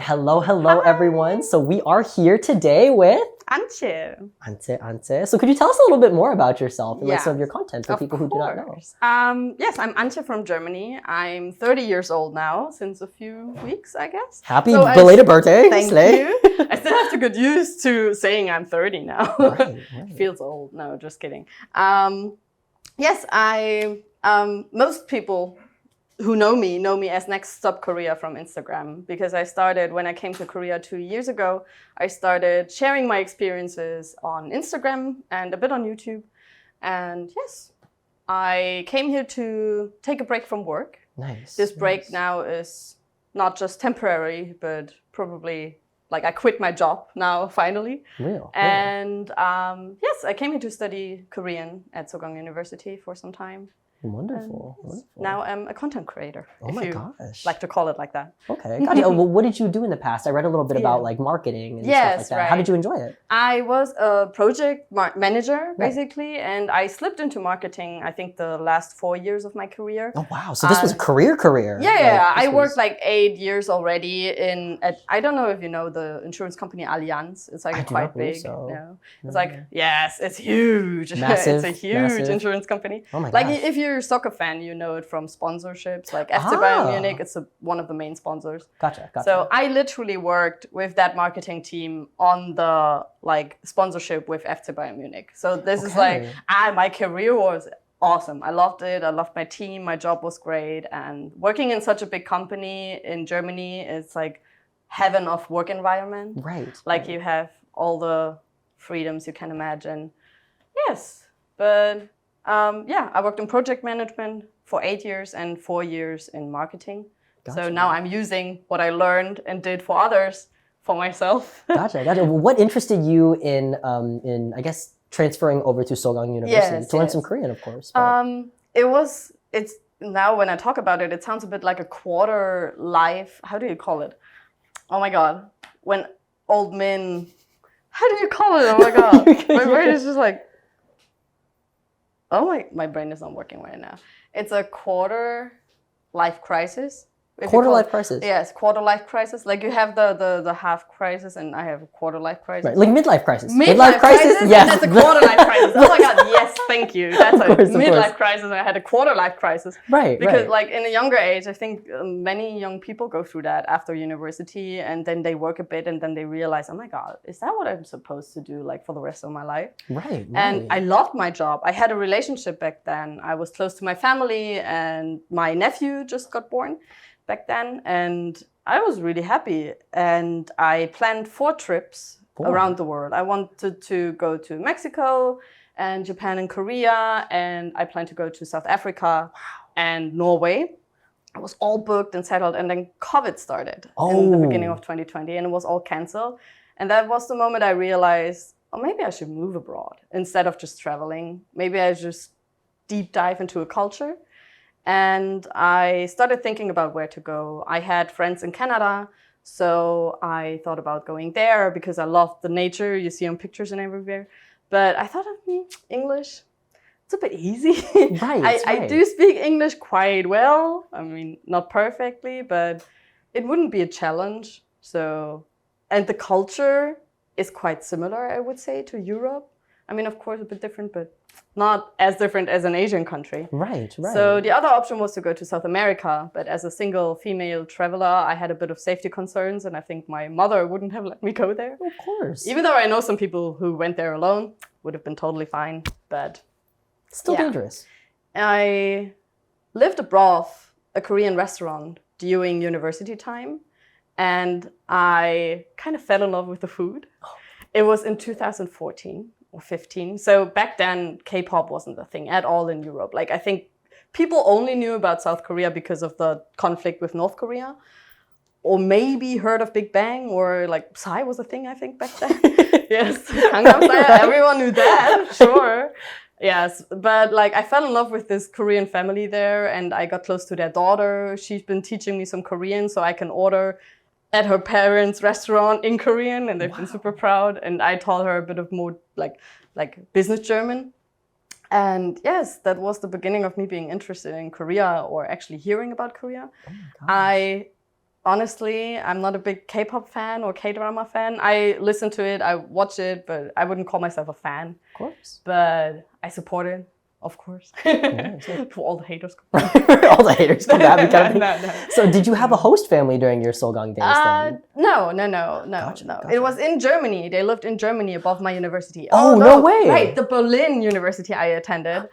Hello everyone. So we are here today with Antje. Antje. So could you tell us a little bit more about yourself and like some of your content for Of people who do not know? Yes, I'm Antje from Germany. I'm 30 years old now, since a few weeks, I guess. Happy belated birthday. Thank you. I still have to get used to saying I'm 30 now. Right. Feels old. No, just kidding. Yes, most people who know me as Nextstopkorea from Instagram, because I started, when I came to Korea 2 years ago, I started sharing my experiences on Instagram and a bit on YouTube. And yes, I came here to take a break from work. Nice. This break now is not just temporary, but probably like I quit my job now, finally. Real. And yes, I came here to study Korean at Seogang University for some time. Wonderful. Now I'm a content creator. Oh my gosh. Like to call it like that. Okay. Gotcha. Well, what did you do in the past? I read a little bit about like marketing and stuff like that. Right. How did you enjoy it? I was a project manager, basically, and I slipped into marketing, I think, the last 4 years of my career. Oh, wow. So this was a career? Yeah. I worked like 8 years already I don't know if you know the insurance company Allianz. It's like quite big. So. No. It's like, yes, it's huge. Massive. It's a huge insurance company. Oh my Like gosh. if you're a soccer fan, you know it from sponsorships. Like FC Bayern Munich, it's one of the main sponsors. Gotcha. So I literally worked with that marketing team on the like sponsorship with FC Bayern Munich. So this is like, my career was awesome. I loved it. I loved my team. My job was great. And working in such a big company in Germany, it's like heaven of work environment. Right. Like you have all the freedoms you can imagine. Yes. But I worked in project management for 8 years and 4 years in marketing. Gotcha. So now I'm using what I learned and did for others for myself. Gotcha. What interested you in I guess, transferring over to Seogang University to learn some Korean, of course? It's now when I talk about it, it sounds a bit like a quarter life. How do you call it? Oh my God. When old men, how do you call it? Oh my God. My brain is just like, my brain is not working right now. It's a quarter life crisis. Quarter life crisis? Yes, quarter life crisis. Like you have the half crisis and I have a quarter life crisis. Right, like midlife crisis. Midlife crisis? Yes. And that's a quarter life crisis. Oh my God, yes, thank you. That's a midlife crisis and I had a quarter life crisis. Right, because like in a younger age, I think many young people go through that after university and then they work a bit and then they realize, oh my God, is that what I'm supposed to do like for the rest of my life? Right. And I loved my job. I had a relationship back then. I was close to my family and my nephew just got born back then, and I was really happy. And I planned 4 trips around the world. I wanted to go to Mexico and Japan and Korea, and I planned to go to South Africa and Norway. It was all booked and settled, and then COVID started in the beginning of 2020, and it was all canceled. And that was the moment I realized, oh, maybe I should move abroad instead of just traveling. Maybe I just deep dive into a culture. And I started thinking about where to go. I had friends in Canada, so I thought about going there because I loved the nature you see on pictures and everywhere. But I thought of English. It's a bit easy. Right, I do speak English quite well. I mean, not perfectly, but it wouldn't be a challenge. And the culture is quite similar, I would say, to Europe. I mean, of course, a bit different, but not as different as an Asian country. Right. So the other option was to go to South America, but as a single female traveler, I had a bit of safety concerns, and I think my mother wouldn't have let me go there. Of course. Even though I know some people who went there alone, would have been totally fine, but still dangerous. I lived abroad a Korean restaurant during university time, and I kind of fell in love with the food. It was in 2014. Or 15. So back then, K-pop wasn't a thing at all in Europe. Like I think people only knew about South Korea because of the conflict with North Korea, or maybe heard of Big Bang, or like Psy was a thing I think back then. Yes, Gangnam Style, everyone knew that, sure. Yes, but like I fell in love with this Korean family there, and I got close to their daughter. She's been teaching me some Korean, so I can order at her parents' restaurant in Korean, and they've been super proud. And I taught her a bit of more like business German. And yes, that was the beginning of me being interested in Korea, or actually hearing about Korea. honestly, I'm not a big K-pop fan or K-drama fan. I listen to it, I watch it, but I wouldn't call myself a fan. Of course. But I support it, of course. For all the haters. All the haters come at me kind of thing. No. So did you have a host family during your Seogang days then? No. Gotcha. It was in Germany. They lived in Germany above my university. Oh, no way. Right, the Berlin University I attended.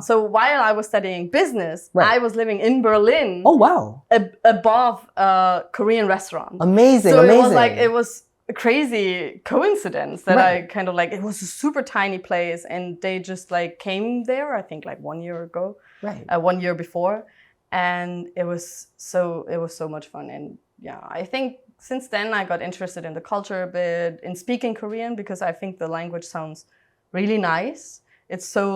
So while I was studying business, I was living in Berlin. Oh, wow. Above a Korean restaurant. Amazing. So it was a crazy coincidence that I kind of it was a super tiny place and they just came there, I think 1 year ago. Right. 1 year before. And it was so much fun. And yeah, I think since then I got interested in the culture a bit, in speaking Korean, because I think the language sounds really nice. It's so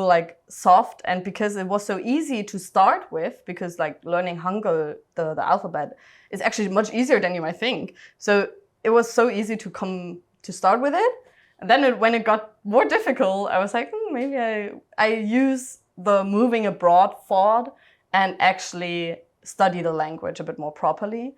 soft, and because it was so easy to start with, because learning Hangul, the alphabet, is actually much easier than you might think. So it was so easy to start with it. And then when it got more difficult, I was like, maybe I use the moving abroad thought and actually study the language a bit more properly,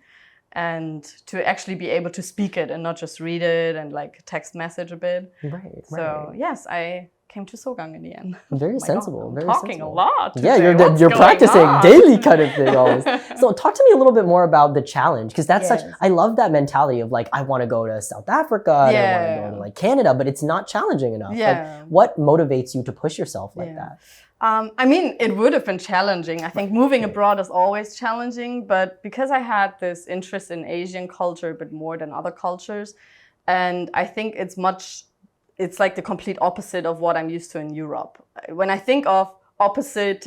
and to actually be able to speak it and not just read it and text message a bit. Right. So yes, I came to Seogang in the end. Very sensible. I'm very talking sensible. a lot. Yeah, Today. you're practicing daily kind of thing always. So talk to me a little bit more about the challenge, because that's I love that mentality of I want to go to South Africa and I want to go to Canada, but it's not challenging enough. Yeah. What motivates you to push yourself like that? I mean, it would have been challenging. I think moving abroad is always challenging, but because I had this interest in Asian culture a bit more than other cultures, and I think it's the complete opposite of what I'm used to in Europe. When I think of opposite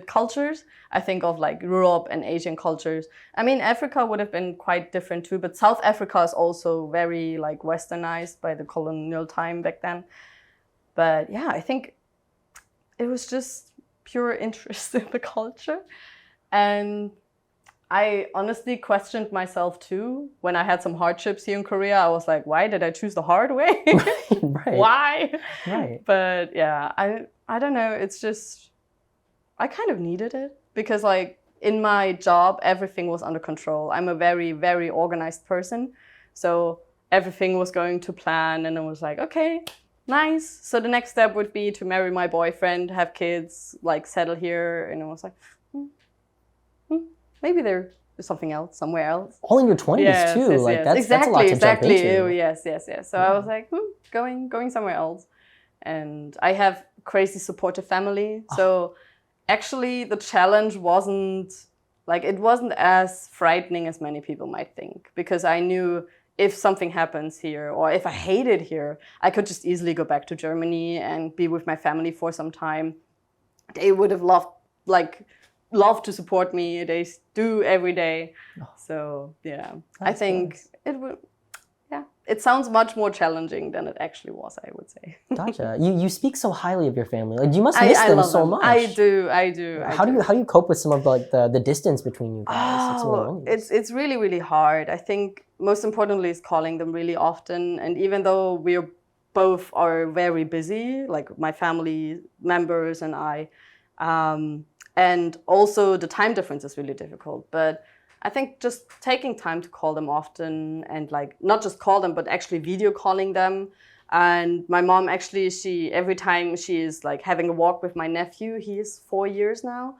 cultures, I think of Europe and Asian cultures. I mean, Africa would have been quite different too, but South Africa is also very westernized by the colonial time back then. But yeah, I think it was just pure interest in the culture. And I honestly questioned myself too. When I had some hardships here in Korea, I was like, why did I choose the hard way? Right. Why? Right. But yeah, I don't know. It's just, I kind of needed it because in my job, everything was under control. I'm a very, very organized person. So everything was going to plan, and it was okay, nice. So the next step would be to marry my boyfriend, have kids, settle here. And it was maybe there's something else, somewhere else. All in your 20s too. Yes. That's a lot to jump into. Yes. So I was going somewhere else. And I have crazy supportive family. So actually the challenge wasn't as frightening as many people might think, because I knew if something happens here or if I hate it here, I could just easily go back to Germany and be with my family for some time. They would have loved to support me. They do every day. So yeah, I think nice. It would. Yeah, it sounds much more challenging than it actually was, I would say. Gotcha. You speak so highly of your family. You must miss them so much. I do. How do you cope with some of the distance between you guys? It's really, really hard. I think most importantly is calling them really often. And even though we're both are very busy, my family members and I, and also the time difference is really difficult. But I think just taking time to call them often and not just call them, but actually video calling them. And my mom actually, every time she is having a walk with my nephew, he is 4 years now,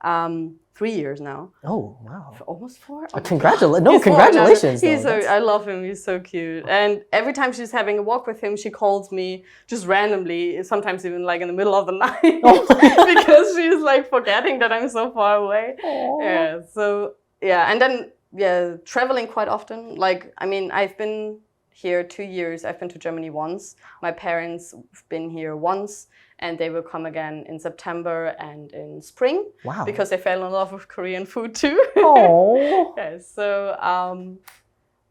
3 years now. Oh, wow. Almost 4? Oh, congratulations. I love him. He's so cute. And every time she's having a walk with him, she calls me just randomly, sometimes even in the middle of the night, because she's forgetting that I'm so far away. Aww. Yeah. So yeah, and then traveling quite often. I've been here 2 years. I've been to Germany once. My parents have been here once, and they will come again in September and in spring. Wow. Because they fell in love with Korean food too. Oh. Yes. So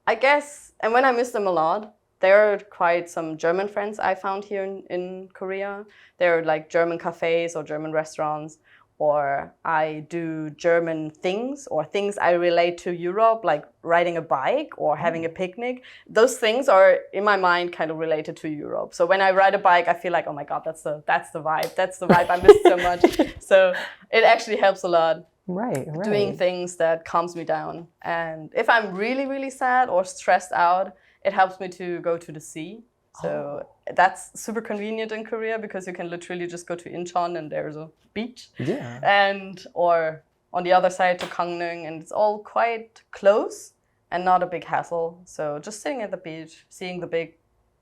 I guess, and when I miss them a lot, there are quite some German friends I found here in Korea. There are German cafes or German restaurants. Or I do German things or things I relate to Europe, like riding a bike or having a picnic. Those things are, in my mind, kind of related to Europe. So when I ride a bike, I feel oh my God, that's the vibe. That's the vibe I miss so much. So it actually helps a lot. Right. doing things that calms me down. And if I'm really, really sad or stressed out, it helps me to go to the sea. So that's super convenient in Korea because you can literally just go to Incheon and there's a beach. Yeah. Or on the other side to Gangneung, and it's all quite close and not a big hassle. So just sitting at the beach, seeing the big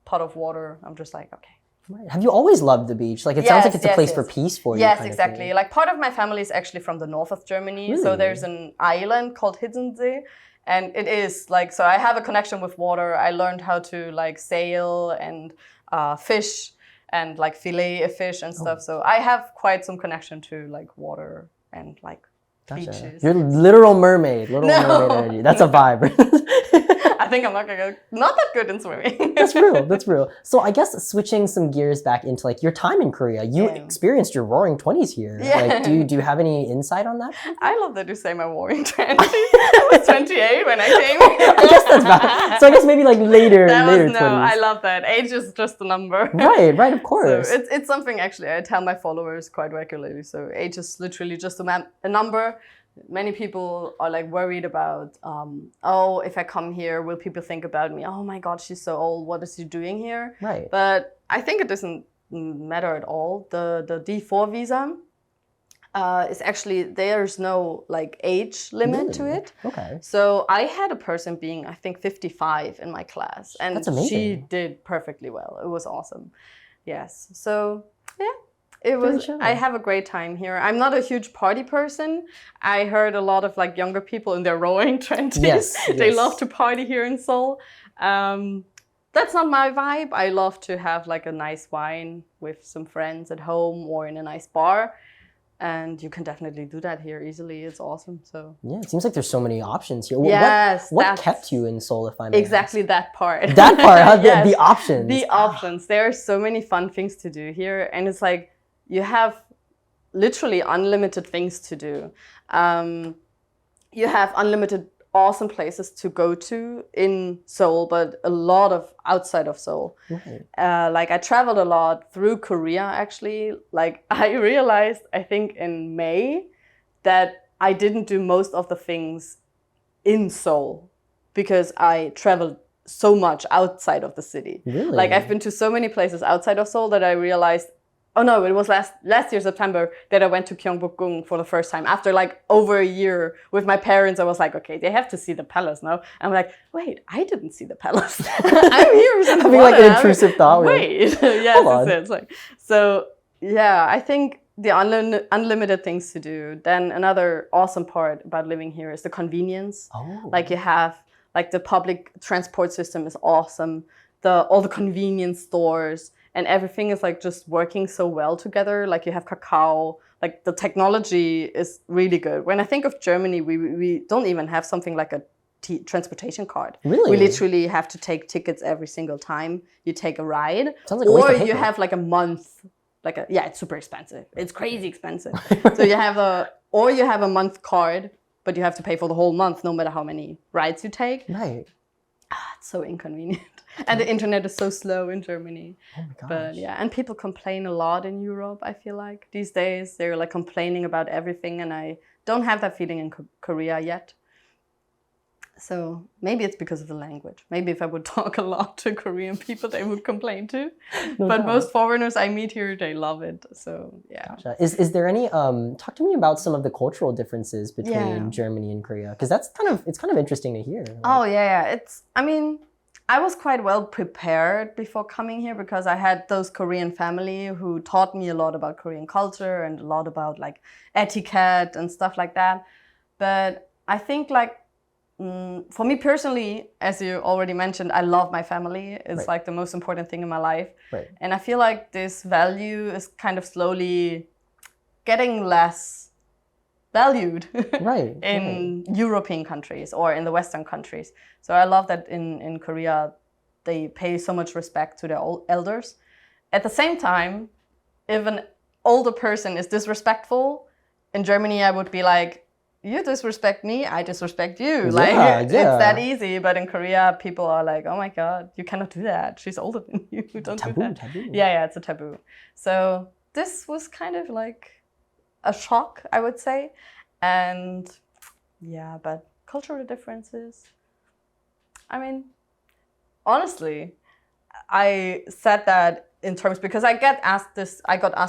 pot of water, I'm just like, okay. Right. Have you always loved the beach? Like, it sounds like it's a place for peace for you. Yes, exactly. Like, part of my family is actually from the north of Germany. Really? So there's an island called Hiddensee. And it is like, so I have a connection with water. I learned how to like sail and fish and like fillet a fish and stuff. So I have quite some connection to like water and like beaches. You're literal mermaid, mermaid energy. That's a vibe. I think I'm not that good in swimming. That's real. So I guess switching some gears back into like your time in Korea, you experienced your roaring 20s here. Yeah. Like, do you have any insight on that? I love that you say my roaring 20s. I was 28 when I came. I guess that's bad. So I guess maybe like later 20s. I love that. Age is just a number. Right, of course. So it's something actually I tell my followers quite regularly. So age is literally just a number. Many people are like worried about, if I come here, will people think about me? Oh my God, she's so old. What is she doing here? Right. But I think it doesn't matter at all. The D4 visa is actually, there's no like age limit to it. Okay. So I had a person being, I think, 55 in my class. And that's amazing. She did perfectly well. It was awesome. Yes. So, yeah. It was. I have a great time here. I'm not a huge party person. I heard a lot of like younger people in their roaring 20s. Yes. They love to party here in Seoul. That's not my vibe. I love to have like a nice wine with some friends at home or in a nice bar. And you can definitely do that here easily. It's awesome. So yeah, it seems like there's so many options here. Yes. What kept you in Seoul, if I may exactly ask? That part. That part, huh? Yes. The options. The options. There are so many fun things to do here, and it's like you have literally unlimited things to do. You have unlimited awesome places to go to in Seoul, but a lot of outside of Seoul. Right. Like I traveled a lot through Korea, actually. Like I realized, I think in May, that I didn't do most of the things in Seoul because I traveled so much outside of the city. Really? Like I've been to so many places outside of Seoul that I realized, oh no, it was last year, September, that I went to Gyeongbokgung for the first time. After like over a year with my parents, I was like, okay, they have to see the palace now. I'm like, wait, I didn't see the palace. I'm here since having like an intrusive thought. Wait, yes, it's like, so yeah, I think the unlimited things to do. Then another awesome part about living here is the convenience. Oh. Like you have, like the public transport system is awesome. All the convenience stores. And everything is like just working so well together. Like you have Kakao, like the technology is really good. When I think of Germany, we don't even have something like a transportation card. Really? We literally have to take tickets every single time you take a ride. Sounds like a waste of paper. You have like a month, it's super expensive. It's crazy expensive. So you have a month card, but you have to pay for the whole month no matter how many rides you take. Right. It's so inconvenient. And the internet is so slow in Germany. Oh my gosh. But yeah, and people complain a lot in Europe, I feel like. These days, they're like complaining about everything, and I don't have that feeling in Korea yet. So maybe it's because of the language. Maybe if I would talk a lot to Korean people, they would complain too. But most foreigners I meet here, they love it. So yeah. Gotcha. Is there any talk to me about some of the cultural differences between Germany and Korea? Because it's kind of interesting to hear. Like, oh yeah. I was quite well prepared before coming here because I had those Korean family who taught me a lot about Korean culture and a lot about like etiquette and stuff like that. But I think like for me personally, as you already mentioned, I love my family. It's like the most important thing in my life. Right. And I feel like this value is kind of slowly getting less valued in European countries or in the Western countries. So I love that in Korea, they pay so much respect to their elders. At the same time, if an older person is disrespectful, in Germany, I would be like, you disrespect me, I disrespect you. It's that easy. But in Korea, people are like, oh my God, you cannot do that. She's older than you. Don't do that. Taboo. Yeah, it's a taboo. So this was kind of like a shock, I would say. And yeah, but cultural differences. I mean, honestly, I said that in terms because I got asked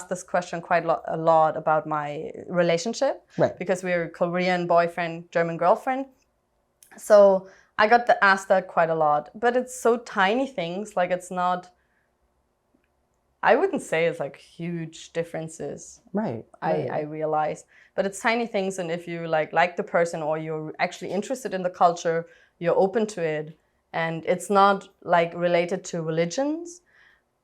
this question quite a lot about my relationship, right? Because we're Korean boyfriend, German girlfriend. So I got asked that quite a lot, but it's so tiny things. Like it's not. I wouldn't say it's like huge differences. Right. I realize, but it's tiny things, and if you like the person or you're actually interested in the culture, you're open to it, and it's not like related to religions.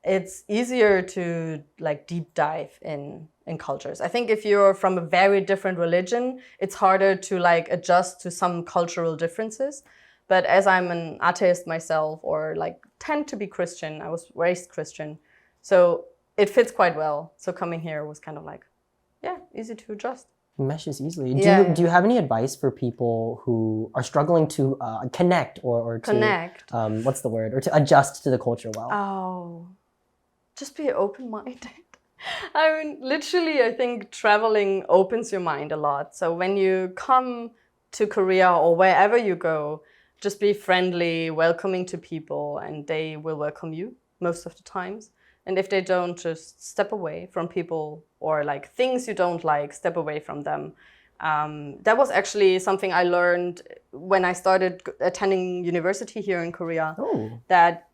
It's easier to like deep dive in cultures. I think if you're from a very different religion, it's harder to like adjust to some cultural differences. But as I'm an atheist myself, or like tend to be Christian, I was raised Christian, so it fits quite well. So coming here was kind of like, yeah, easy to adjust. Meshes easily. Yeah. Do you have any advice for people who are struggling to connect or to connect? What's the word? Or to adjust to the culture well? Oh, just be open-minded. I mean, literally, I think traveling opens your mind a lot. So when you come to Korea or wherever you go, just be friendly, welcoming to people, and they will welcome you most of the times. And if they don't, just step away from people, or like things you don't like, step away from them. That was actually something I learned when I started attending university here in Korea. Oh. That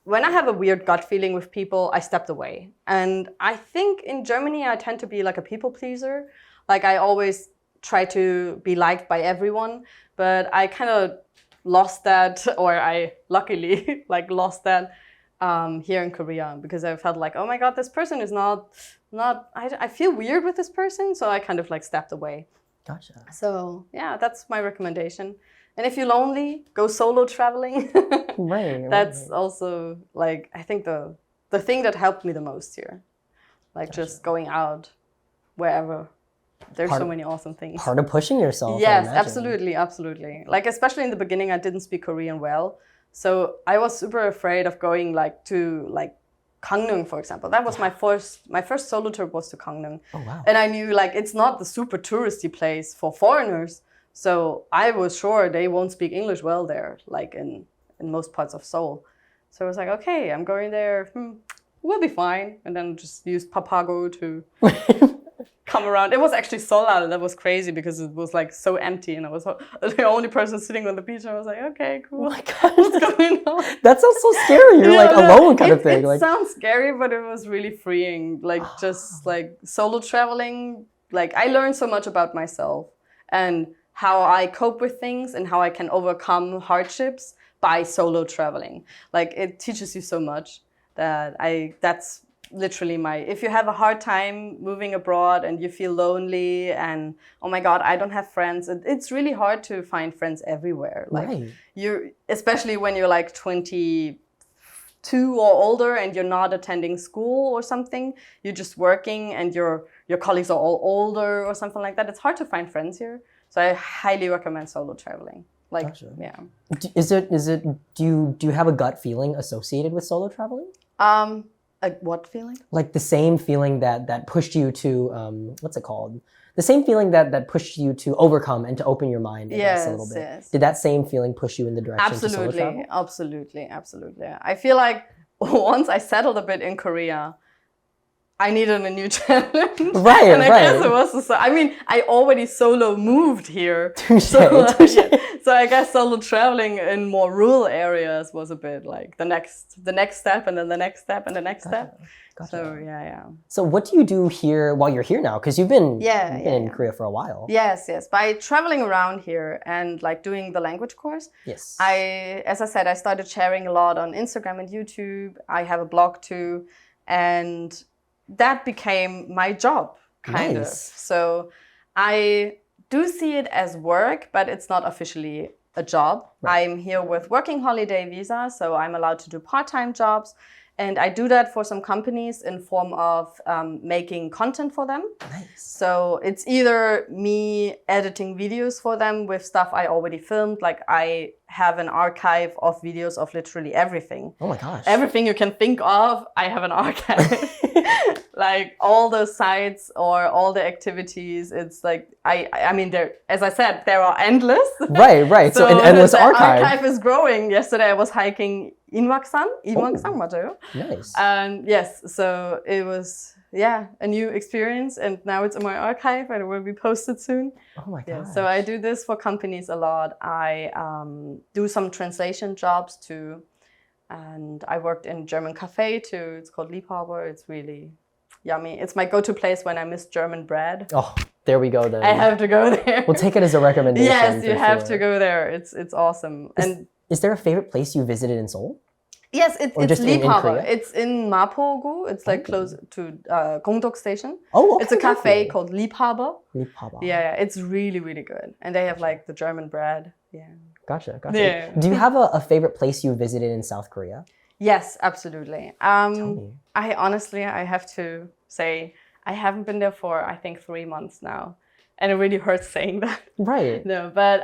when I have a weird gut feeling with people, I stepped away. And I think in Germany, I tend to be like a people pleaser. Like I always try to be liked by everyone, but I kind of lost that, or I luckily like lost that here in Korea, because I felt like, oh my God, this person is I feel weird with this person. So I kind of like stepped away. Gotcha. So yeah, that's my recommendation. And if you're lonely, go solo traveling. Right. That's also like, I think the thing that helped me the most here. Like just going out wherever. There's so many awesome things. Part of pushing yourself. Yes, absolutely, absolutely. Like especially in the beginning, I didn't speak Korean well. So I was super afraid of going like to like Gangneung, for example. That was my first solo trip was to Gangneung. Oh, wow. And I knew like it's not the super touristy place for foreigners. So I was sure they won't speak English well there, like in most parts of Seoul. So I was like, okay, I'm going there. We'll be fine. And then just used Papago to come around. It was actually Seoul, that was crazy because it was like so empty, and I was the only person sitting on the beach. I was like, okay, cool. Oh my God. What's going on? That sounds so scary. You're like alone kind of thing. It sounds scary, but it was really freeing. Like just like solo traveling. Like I learned so much about myself and how I cope with things and how I can overcome hardships by solo traveling. Like it teaches you so much that's literally if you have a hard time moving abroad and you feel lonely and oh my God, I don't have friends. It's really hard to find friends everywhere. Like right. Especially when you're like 22 or older and you're not attending school or something, you're just working and your colleagues are all older or something like that. It's hard to find friends here. So I highly recommend solo traveling. Like, gotcha. Yeah. Do you have a gut feeling associated with solo traveling? What feeling? Like the same feeling that pushed you to, what's it called? The same feeling that pushed you to overcome and to open your mind, I guess, a little bit. Yes. Did that same feeling push you in the direction to solo travel? Absolutely. I feel like once I settled a bit in Korea, I needed a new challenge. Right, and I guess it was I mean, I already solo moved here. So I guess solo traveling in more rural areas was a bit like the next step, and then the next step, and the next step. Gotcha. So yeah. So what do you do here while you're here now? Because you've been in Korea for a while. Yes. By traveling around here and like doing the language course. Yes. As I said, I started sharing a lot on Instagram and YouTube. I have a blog too, and that became my job, kind of. So I do see it as work, but it's not officially a job. Right. I'm here with working holiday visa, so I'm allowed to do part-time jobs. And I do that for some companies in form of making content for them. Nice. So it's either me editing videos for them with stuff I already filmed. Like I have an archive of videos of literally everything. Oh my gosh. Everything you can think of, I have an archive. Like all the sites or all the activities, it's like, I mean, there, as I said, there are endless. Right. So an endless archive. The archive is growing. Yesterday I was hiking Inwangsan 맞아요? Nice. And yes, so it was, a new experience, and now it's in my archive and it will be posted soon. Oh my god. So I do this for companies a lot. I do some translation jobs too, and I worked in German cafe too. It's called Liebhaber. It's really yummy. It's my go-to place when I miss German bread. Oh, there we go then. I have to go there. We'll take it as a recommendation. Yes, you have to go there. It's awesome. Is there a favorite place you visited in Seoul? Yes, it's Liebhaber. In it's in Mapogu. It's like close to Gongdok Station. Oh, okay. It's a cafe called Liebhaber. Liebhaber. Yeah, it's really, really good. And they have like the German bread. Yeah. Gotcha. Yeah. Do you have a favorite place you visited in South Korea? Yes, absolutely. Tell me. I have to say, I haven't been there for, I think, 3 months now. And it really hurts saying that. Right. No, but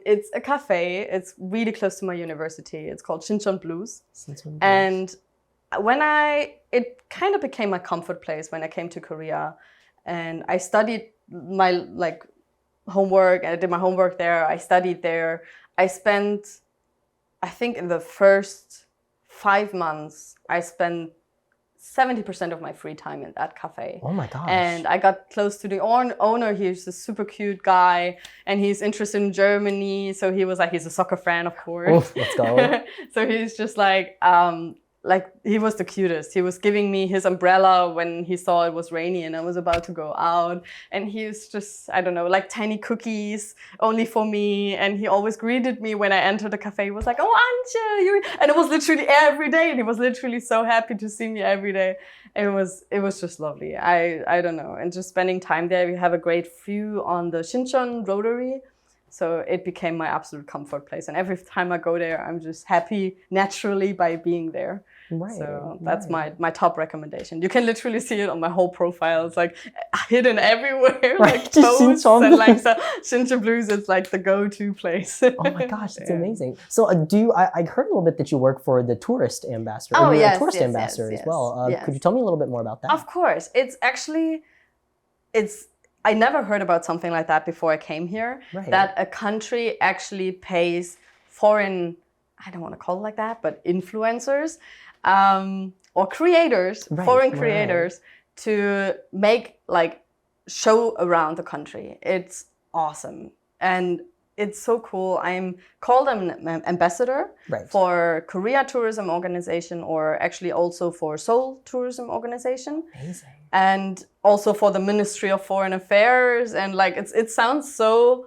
it's a cafe. It's really close to my university. It's called Shincheon Blues. And it kind of became my comfort place when I came to Korea. And I studied my homework, and I did my homework there. I studied there. I spent, I think in the first 5 months, I spent 70% of my free time in that cafe. Oh my gosh. And I got close to the owner. He's a super cute guy, and he's interested in Germany. So he was like, he's a soccer fan, of course. Oh, let's go. So he's just like he was the cutest. He was giving me his umbrella when he saw it was rainy and I was about to go out. And he was just, I don't know, like tiny cookies only for me. And he always greeted me when I entered the cafe. He was like, oh, Antje, and it was literally every day. And he was literally so happy to see me every day. It was just lovely. I don't know. And just spending time there, we have a great view on the Shincheon Rotary. So it became my absolute comfort place. And every time I go there, I'm just happy naturally by being there. Right. So that's my top recommendation. You can literally see it on my whole profile. It's like hidden everywhere, like posts and like the Shincheon Blues. It's like the go-to place. Oh my gosh, that's amazing. So I heard a little bit that you work for the tourist ambassador. Oh, yes, tourist ambassador as well. Yes. Could you tell me a little bit more about that? Of course. I never heard about something like that before I came here. Right. That a country actually pays foreign, I don't want to call it like that, but influencers or creators, foreign creators, to make like show around the country. It's awesome. And it's so cool. I'm called an ambassador for Korea Tourism Organization, or actually also for Seoul Tourism Organization. Amazing. And also for the Ministry of Foreign Affairs. And like, it sounds so,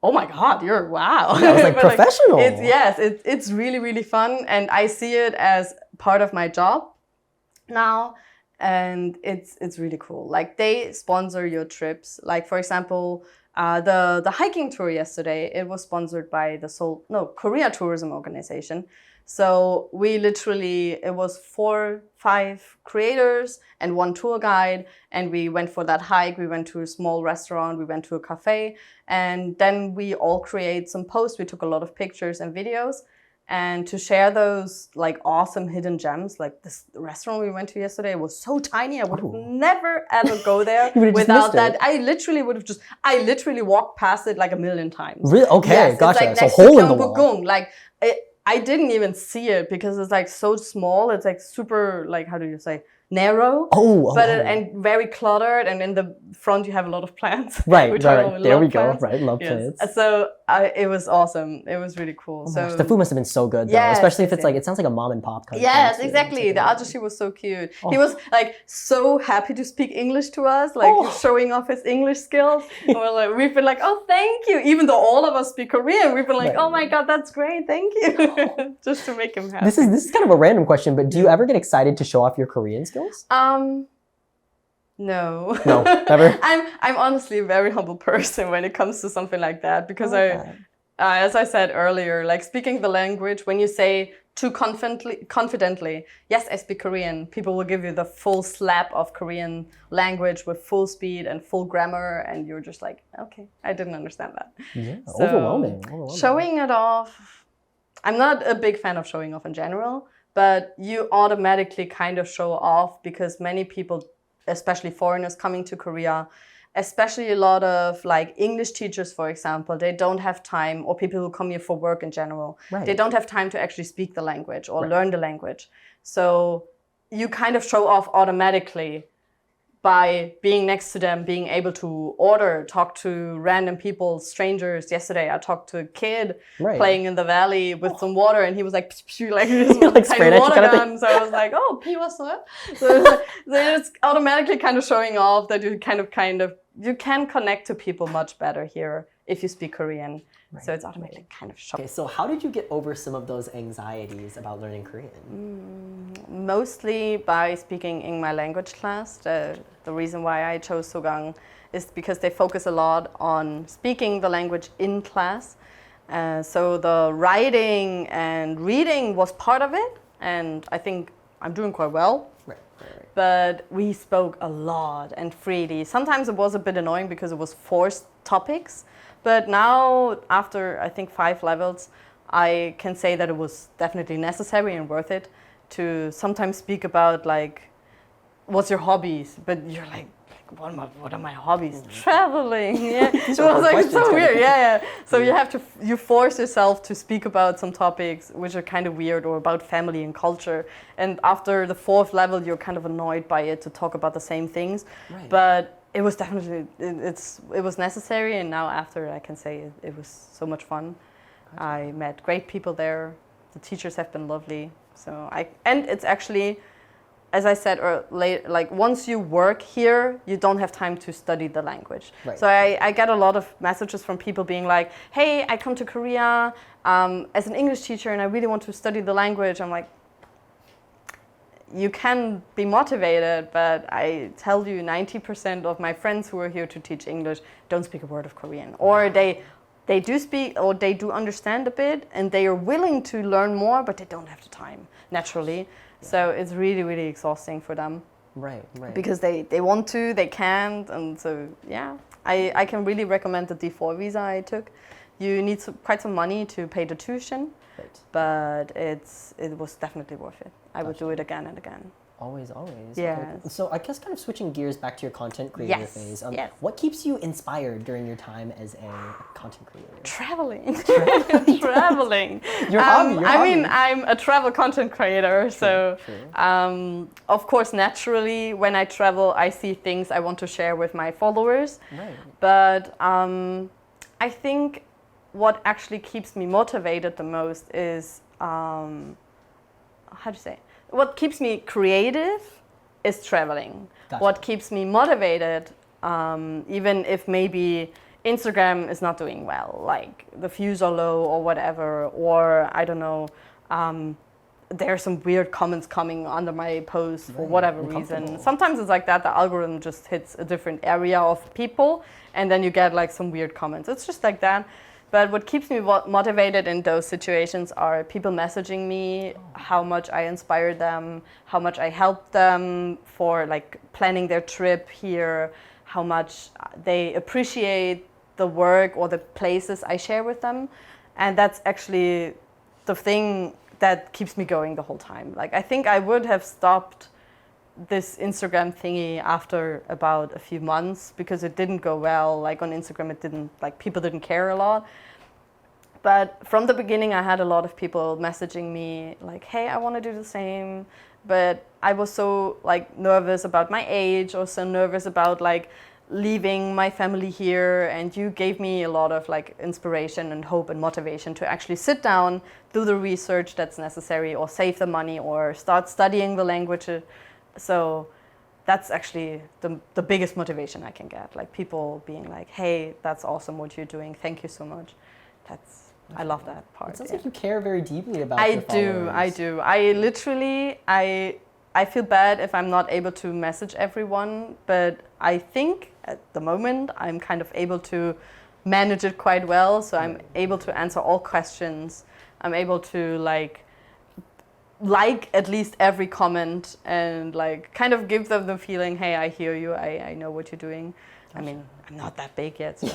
oh my God, wow. That was like professional. Like, it's really, really fun. And I see it as part of my job now. And it's really cool. Like they sponsor your trips. Like for example, the hiking tour yesterday, it was sponsored by the Korea Tourism Organization. So we literally, it was 4-5 creators and 1 tour guide. And we went for that hike. We went to a small restaurant. We went to a cafe. And then we all create some posts. We took a lot of pictures and videos. And to share those like awesome hidden gems, like this restaurant we went to yesterday was so tiny. I would have never ever go there without that. I literally walked past it like a million times. Really? Okay, yes, gotcha. It's like so hole in the wall. Like I didn't even see it because it's like so small. It's like super, like, how do you say, narrow, and very cluttered, and in the front you have a lot of plants. Right. There we go. Right, love plants. So it was awesome. It was really cool. So the food must have been so good, though. Yes, especially if it's like, it sounds like a mom and pop kind of Yes, exactly. The ajushi was so cute. He was like so happy to speak English to us, like showing off his English skills. We've been like, oh, thank you. Even though all of us speak Korean, we've been like, oh my God, that's great. Thank you. Just to make him happy. This is kind of a random question, but do you ever get excited to show off your Korean skills? No. No, never? I'm honestly a very humble person when it comes to something like that, because as I said earlier, like speaking the language, when you say too confidently, yes, I speak Korean, people will give you the full slap of Korean language with full speed and full grammar, and you're just like, okay, I didn't understand that. Yeah, so overwhelming. Showing it off, I'm not a big fan of showing off in general, but you automatically kind of show off because many people, especially foreigners coming to Korea, especially a lot of like English teachers, for example, they don't have time, or people who come here for work in general, they don't have time to actually speak the language or learn the language. So you kind of show off automatically by being next to them, being able to order, talk to random people, strangers. Yesterday, I talked to a kid playing in the valley with some water, and he was like, like this like tiny water gun. So I was like, oh, piwaseo. So it's automatically kind of showing off that you you can connect to people much better here if you speak Korean. So it's automatically kind of shocking. Okay, so how did you get over some of those anxieties about learning Korean? Mostly by speaking in my language class. The reason why I chose Seogang is because they focus a lot on speaking the language in class. So the writing and reading was part of it, and I think I'm doing quite well. But we spoke a lot and freely. Sometimes it was a bit annoying because it was forced topics. But now, after I think 5 levels, I can say that it was definitely necessary and worth it to sometimes speak about like, what's your hobbies? But you're like what are my hobbies? Traveling. Yeah, it was like so weird. Yeah. So you force yourself to speak about some topics which are kind of weird, or about family and culture. And after the 4th level, you're kind of annoyed by it to talk about the same things. But it was definitely it was necessary, and now after I can say it was so much fun. I met great people there. The teachers have been lovely. So and it's actually, as I said earlier, like once you work here, you don't have time to study the language. So I get a lot of messages from people being like, hey, I come to Korea as an English teacher and I really want to study the language. I'm like, you can be motivated, but I tell you 90% of my friends who are here to teach English don't speak a word of Korean. Or they do speak, or they do understand a bit, and they are willing to learn more, but they don't have the time, naturally. So it's really, really exhausting for them. Because they want to, they can't, and so, yeah. I can really recommend the D4 visa I took. You need quite some money to pay the tuition, but it was definitely worth it. I would do it again and again. Always. Yeah. So I guess kind of switching gears back to your content creator phase. What keeps you inspired during your time as a content creator? Traveling. Traveling. Your hobby. I mean, I'm a travel content creator, so of course, naturally, when I travel, I see things I want to share with my followers. But I think what actually keeps me motivated the most is what keeps me creative is traveling. What keeps me motivated, even if maybe Instagram is not doing well, like the views are low or whatever, or I don't know, there are some weird comments coming under my post for whatever reason. Sometimes it's like that, the algorithm just hits a different area of people, and then you get like some weird comments. It's just like that. But what keeps me motivated in those situations are people messaging me, how much I inspired them, how much I helped them for like planning their trip here, how much they appreciate the work or the places I share with them. And that's actually the thing that keeps me going the whole time. Like, I think I would have stopped this Instagram thingy after about a few months because it didn't go well. Like on Instagram, people didn't care a lot. But from the beginning, I had a lot of people messaging me like, hey, I want to do the same. But I was so like nervous about my age, or so nervous about like leaving my family here. And you gave me a lot of like inspiration and hope and motivation to actually sit down, do the research that's necessary, or save the money, or start studying the language. So that's actually the biggest motivation I can get. Like people being like, hey, that's awesome what you're doing. Thank you so much. I love that part. It sounds like you care very deeply about your followers. I do. I literally, I feel bad if I'm not able to message everyone, but I think at the moment I'm kind of able to manage it quite well. So I'm able to answer all questions. I'm able to like at least every comment and like kind of give them the feeling, hey, I hear you, I know what you're doing. I mean, I'm not that big yet, so.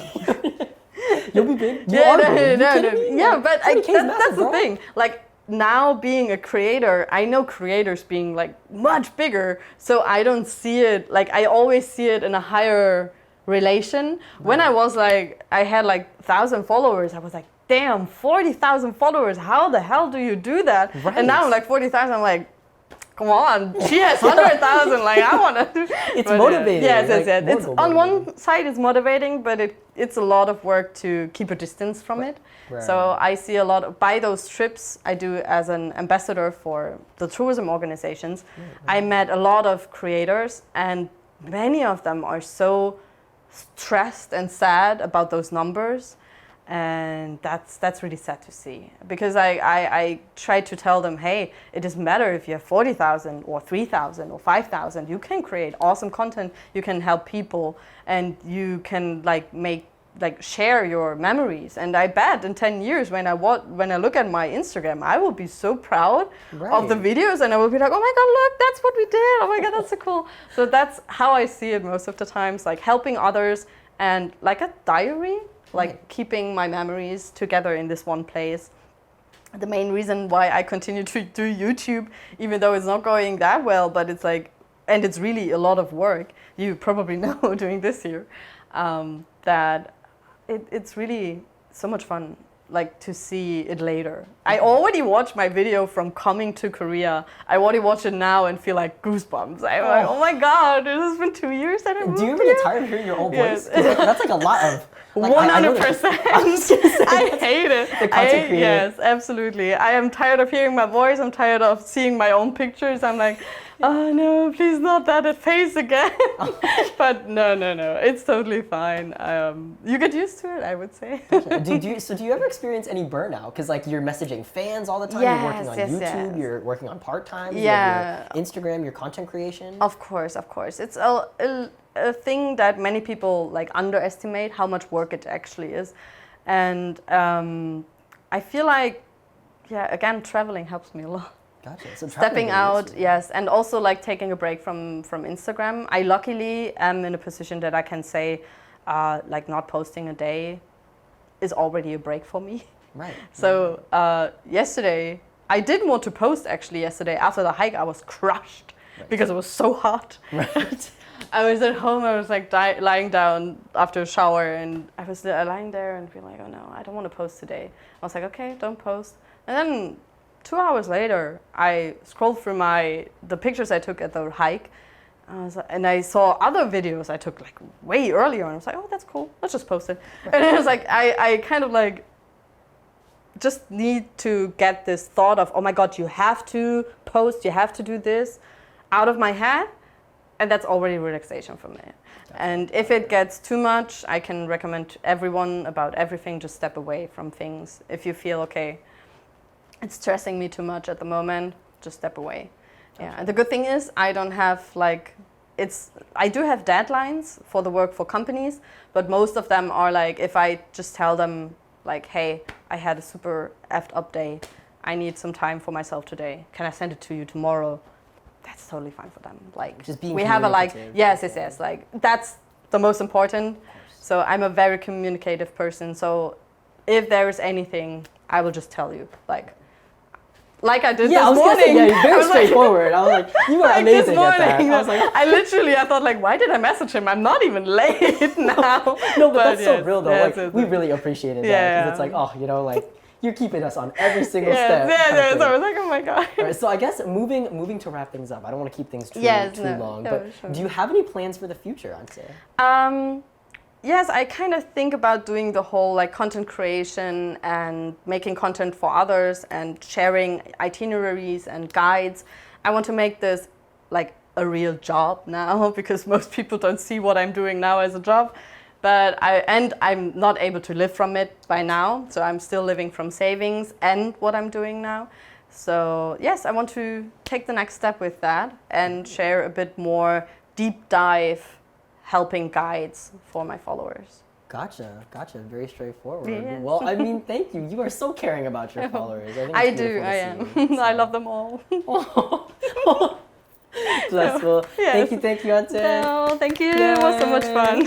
You'll be big. You are big. Yeah, but that's the thing. Like now being a creator, I know creators being like much bigger, so I don't see it, like I always see it in a higher relation. Right. When I was like, I had like 1,000 followers, I was like, damn, 40,000 followers, how the hell do you do that? Right. And now I'm like 40,000, I'm like, come on, she has 100,000, like I want to do. It's motivating. Yes. It's on one side it's motivating, but it's a lot of work to keep a distance from it. Right. So I see a lot by those trips I do as an ambassador for the tourism organizations. I met a lot of creators, and many of them are so stressed and sad about those numbers. And that's really sad to see, because I try to tell them, hey, it doesn't matter if you have 40,000 or 3,000 or 5,000. You can create awesome content. You can help people, and you can share your memories. And I bet in 10 years, when I look at my Instagram, I will be so proud of the videos, and I will be like, oh my God, look, that's what we did. Oh my God, that's so cool. So that's how I see it most of the times, like helping others and like a diary. Like keeping my memories together in this one place. The main reason why I continue to do YouTube, even though it's not going that well, but it's like, and it's really a lot of work, you probably know doing this year, that it's really so much fun, like to see it later. I already watched my video from coming to Korea. I already watch it now and feel like goosebumps. I'm like, oh my God, it has been 2 years that I moved. Do you ever get tired of hearing your own voice? That's like a lot of... Like, 100%. I hate it. The content creator. Yes, absolutely. I am tired of hearing my voice. I'm tired of seeing my own pictures. I'm like, oh no, please not that face again. But no, it's totally fine. You get used to it, I would say. Do you ever experience any burnout? Because like you're messaging fans all the time. You're working on YouTube. You're working on part-time. Yeah. Your Instagram, your content creation. Of course. It's a thing that many people like underestimate how much work it actually is. And I feel like, again, traveling helps me a lot. Gotcha. So stepping out, yes, and also like taking a break from Instagram. I luckily am in a position that I can say, like not posting a day is already a break for me. Right. So yesterday, I didn't want to post actually yesterday. After the hike, I was crushed because it was so hot. Right. I was at home, I was like lying down after a shower, and I was lying there and being like, oh no, I don't want to post today. I was like, okay, don't post. And then 2 hours later, I scrolled through the pictures I took at the hike, and I saw other videos I took like way earlier, and I was like, oh, that's cool, let's just post it. Right. And it was like, I kind of like just need to get this thought of, oh my God, you have to post, you have to do this, out of my head. And that's already relaxation for me. Definitely. And if it gets too much, I can recommend to everyone about everything, just step away from things. If you feel, okay, it's stressing me too much at the moment, just step away. Yeah, and the good thing is I don't have I do have deadlines for the work for companies, but most of them are like, if I just tell them like, hey, I had a super effed up day, I need some time for myself today, can I send it to you tomorrow? That's totally fine for them. like just being we have a yes, like that's the most important. So I'm a very communicative person, so if there is anything, I will just tell you, like I did this morning. Very straightforward. I was like, you are amazing at that. I was like, I thought like, why did I message him? I'm not even late now. No, but that's so real though. Like we really appreciated that, because it's like, oh, you know, like you're keeping us on every single step. Yeah. So I was like, oh my God. Right, so I guess moving to wrap things up, I don't want to keep things too long, but sure. Do you have any plans for the future, Antje? Yes, I kind of think about doing the whole like content creation and making content for others and sharing itineraries and guides. I want to make this like a real job now, because most people don't see what I'm doing now as a job. But I'm not able to live from it by now, so I'm still living from savings and what I'm doing now. So yes, I want to take the next step with that and share a bit more deep dive helping guides for my followers. Gotcha. Very straightforward. Yes. Well, I mean, thank you. You are so caring about your followers. I am. So. I love them all. Blessful. Yes. Thank you, Antje. Oh, thank you. Yay. It was so much fun.